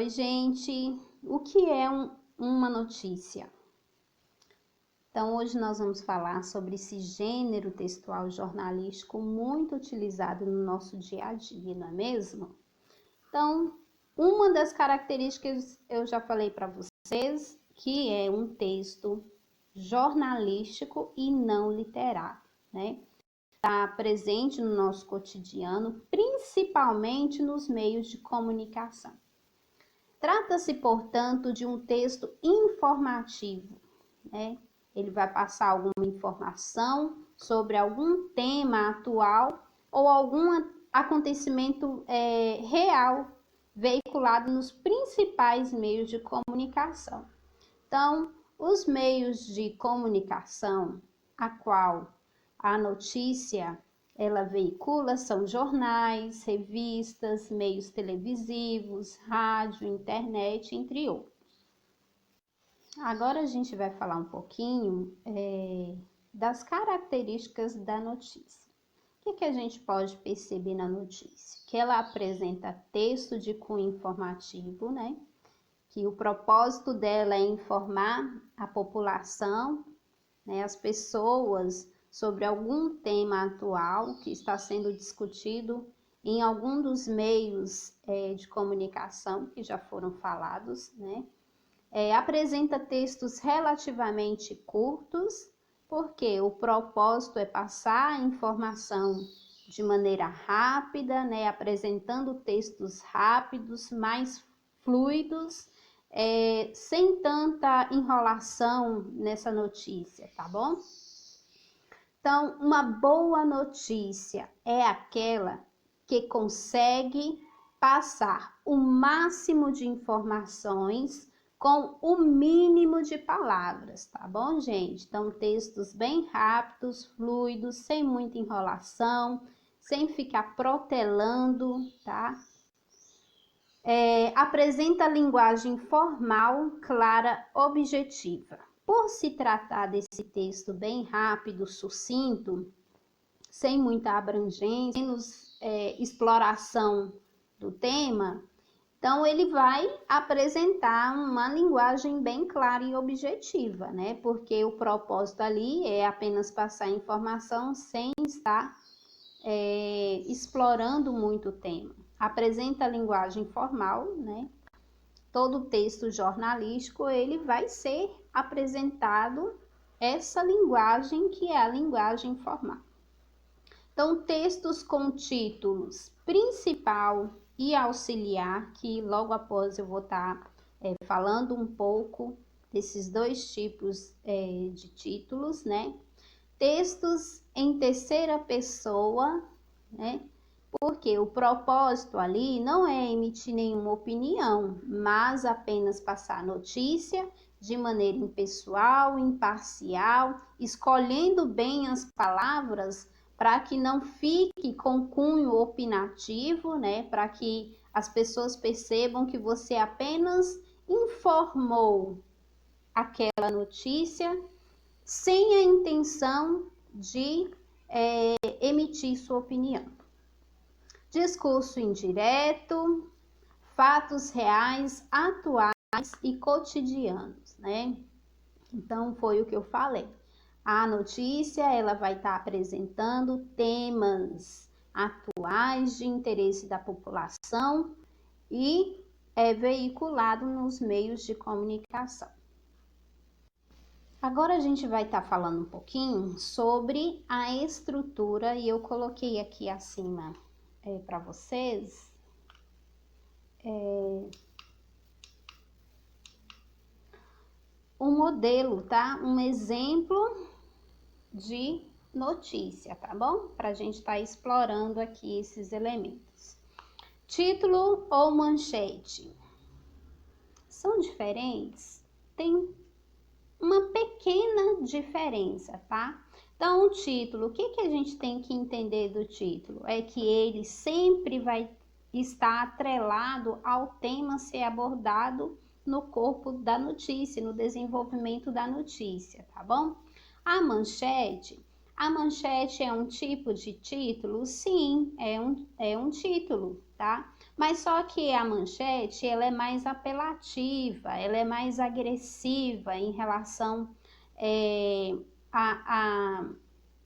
Oi, gente! O que é uma notícia? Então, hoje nós vamos falar sobre esse gênero textual jornalístico muito utilizado no nosso dia a dia, não é mesmo? Então, uma das características eu já falei para vocês, que é um texto jornalístico e não literário, né? Está presente no nosso cotidiano, principalmente nos meios de comunicação. Trata-se, portanto, de um texto informativo, né? Ele vai passar alguma informação sobre algum tema atual ou algum acontecimento real veiculado nos principais meios de comunicação. Então, os meios de comunicação a qual a notícia ela veicula são jornais, revistas, meios televisivos, rádio, internet, entre outros. Agora a gente vai falar um pouquinho das características da notícia. O que a gente pode perceber na notícia? Que ela apresenta texto de cunho informativo, né? Que o propósito dela é informar a população, né, as pessoas, sobre algum tema atual que está sendo discutido em algum dos meios de comunicação que já foram falados, né? Apresenta textos relativamente curtos, porque o propósito é passar a informação de maneira rápida, né? Apresentando textos rápidos, mais fluidos, sem tanta enrolação nessa notícia, tá bom? Então, uma boa notícia é aquela que consegue passar o máximo de informações com o mínimo de palavras, tá bom, gente? Então, textos bem rápidos, fluidos, sem muita enrolação, sem ficar protelando, tá? Apresenta linguagem formal, clara, objetiva. Por se tratar desse texto bem rápido, sucinto, sem muita abrangência, menos exploração do tema, então ele vai apresentar uma linguagem bem clara e objetiva, né? Porque o propósito ali é apenas passar informação sem estar explorando muito o tema. Apresenta a linguagem formal, né? Todo texto jornalístico ele vai ser apresentado essa linguagem que é a linguagem formal. Então, textos com títulos principal e auxiliar, que logo após eu vou estar falando um pouco desses dois tipos de títulos, né? Textos em terceira pessoa, né? Porque o propósito ali não é emitir nenhuma opinião, mas apenas passar notícia de maneira impessoal, imparcial, escolhendo bem as palavras para que não fique com cunho opinativo, né? Para que as pessoas percebam que você apenas informou aquela notícia sem a intenção de emitir sua opinião. Discurso indireto, fatos reais, atuais e cotidianos, né? Então, foi o que eu falei. A notícia, ela vai estar apresentando temas atuais de interesse da população e é veiculado nos meios de comunicação. Agora a gente vai estar falando um pouquinho sobre a estrutura e eu coloquei aqui acima para vocês um modelo, tá? Um exemplo de notícia, tá bom? Para a gente estar explorando aqui esses elementos. Título ou manchete são diferentes? Tem uma pequena diferença, tá? Então, o título, o que a gente tem que entender do título? É que ele sempre vai estar atrelado ao tema ser abordado no corpo da notícia, no desenvolvimento da notícia, tá bom? A manchete, A manchete é um tipo de título? Sim, é um título, tá? Mas só que a manchete, ela é mais apelativa, ela é mais agressiva em relação a, a,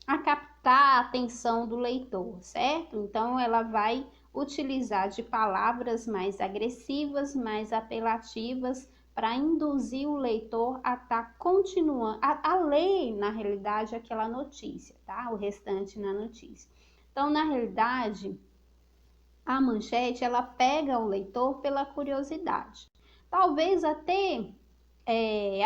a captar a atenção do leitor, certo? Então, ela vai utilizar de palavras mais agressivas, mais apelativas, para induzir o leitor a estar continuando, a ler, na realidade, aquela notícia, tá? O restante na notícia. Então, na realidade, a manchete, ela pega o leitor pela curiosidade. Talvez até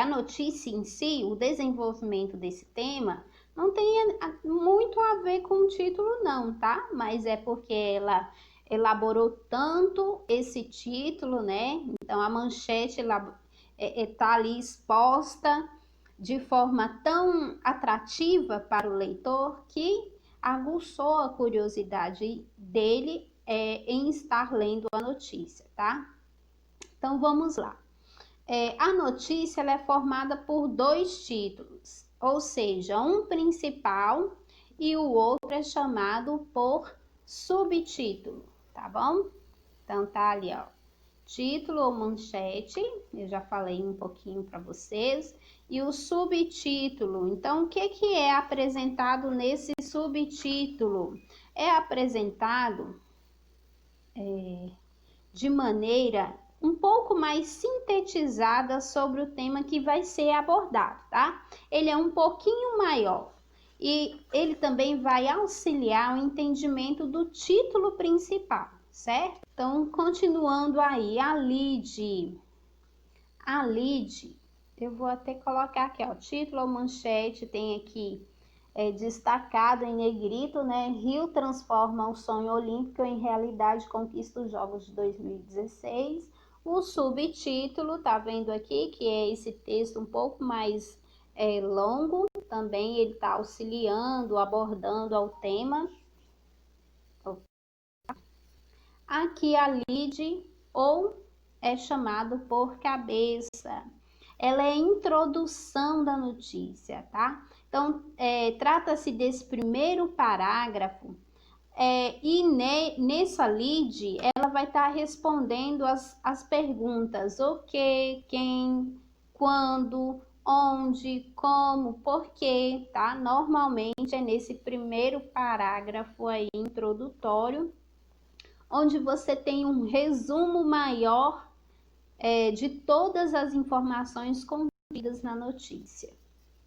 a notícia em si, o desenvolvimento desse tema, não tenha muito a ver com o título não, tá? Mas é porque ela elaborou tanto esse título, né? Então, a manchete tá ali exposta de forma tão atrativa para o leitor que aguçou a curiosidade dele em estar lendo a notícia, tá? Então, vamos lá. A notícia ela é formada por dois títulos, ou seja, um principal e o outro é chamado por subtítulo, tá bom? Então tá ali, ó, título ou manchete, eu já falei um pouquinho para vocês, e o subtítulo. Então, o que é apresentado nesse subtítulo? É apresentado de maneira um pouco mais sintetizada sobre o tema que vai ser abordado, tá? Ele é um pouquinho maior e ele também vai auxiliar o entendimento do título principal, certo? Então, continuando aí, a lead, eu vou até colocar aqui, ó, título ou manchete, tem aqui destacado em negrito, né? Rio transforma o sonho olímpico em realidade, conquista os Jogos de 2016. O subtítulo, tá vendo aqui, que é esse texto um pouco mais longo, também ele tá auxiliando, abordando ao tema. Aqui a lead, ou é chamado por cabeça. Ela é a introdução da notícia, tá? Então, trata-se desse primeiro parágrafo e nessa lead, ela vai estar respondendo as perguntas: o que, quem, quando, onde, como, porquê, tá? Normalmente é nesse primeiro parágrafo aí introdutório, onde você tem um resumo maior de todas as informações contidas na notícia.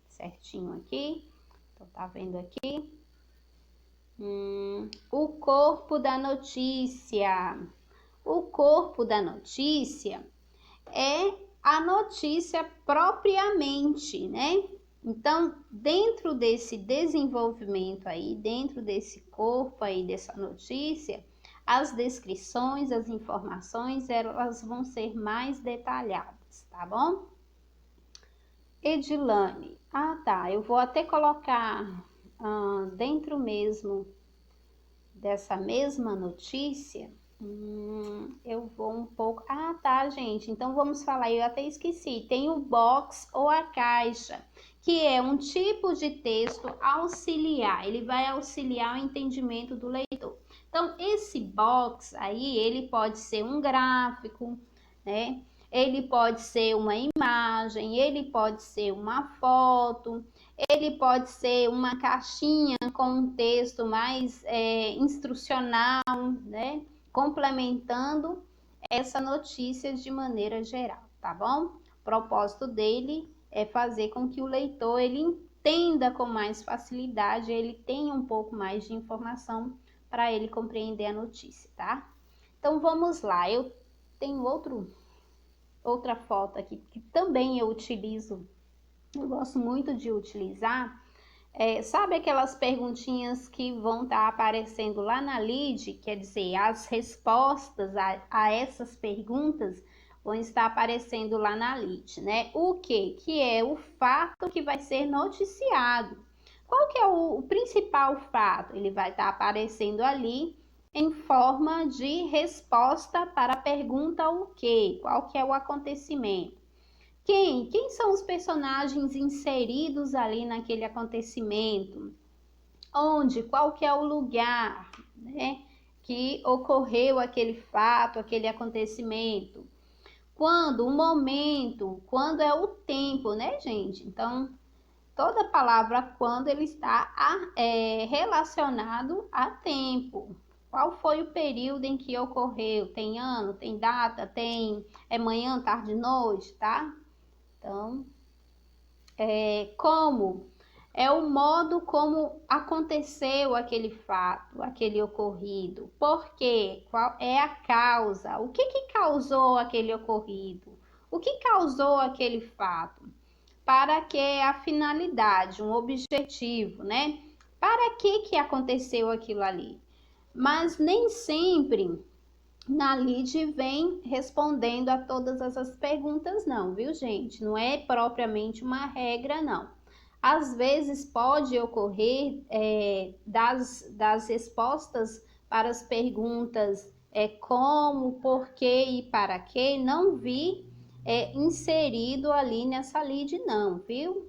Certinho aqui, então tá vendo aqui? O corpo da notícia. O corpo da notícia é a notícia propriamente, né? Então, dentro desse desenvolvimento aí, dentro desse corpo aí dessa notícia, as descrições, as informações, elas vão ser mais detalhadas, tá bom? Edilane, tá, eu vou até colocar dentro mesmo dessa mesma notícia, eu vou um pouco... tá, gente, então vamos falar, eu até esqueci, tem o box ou a caixa, que é um tipo de texto auxiliar, ele vai auxiliar o entendimento do leitor. Então, esse box aí, ele pode ser um gráfico, né? Ele pode ser uma imagem, ele pode ser uma foto, ele pode ser uma caixinha com um texto mais instrucional, né? Complementando essa notícia de maneira geral, tá bom? O propósito dele é fazer com que o leitor ele entenda com mais facilidade, ele tenha um pouco mais de informação para ele compreender a notícia, tá? Então vamos lá, eu tenho outra foto aqui que também eu utilizo, eu gosto muito de utilizar. Sabe aquelas perguntinhas que vão estar aparecendo lá na lead, quer dizer, as respostas a essas perguntas vão estar aparecendo lá na lead, né? O que? Que é o fato que vai ser noticiado. Qual que é o principal fato? Ele vai estar aparecendo ali em forma de resposta para a pergunta o que? Qual que é o acontecimento? Quem são os personagens inseridos ali naquele acontecimento? onde, qual que é o lugar, né, que ocorreu aquele fato, aquele acontecimento. Quando, o momento, quando é o tempo, né, gente? Então, toda palavra quando ele está relacionado a tempo. Qual foi o período em que ocorreu? Tem ano, tem data, tem manhã, tarde, noite, tá? Então, como é o modo como aconteceu aquele fato, aquele ocorrido. Por quê? Qual é a causa? O que que causou aquele ocorrido? O que causou aquele fato? Para que a finalidade, um objetivo, né? Para que aconteceu aquilo ali? Mas nem sempre na lide vem respondendo a todas essas perguntas, não, viu, gente? Não é propriamente uma regra, não. Às vezes pode ocorrer das respostas para as perguntas como, porquê e para quê, não vi inserido ali nessa lide, não, viu?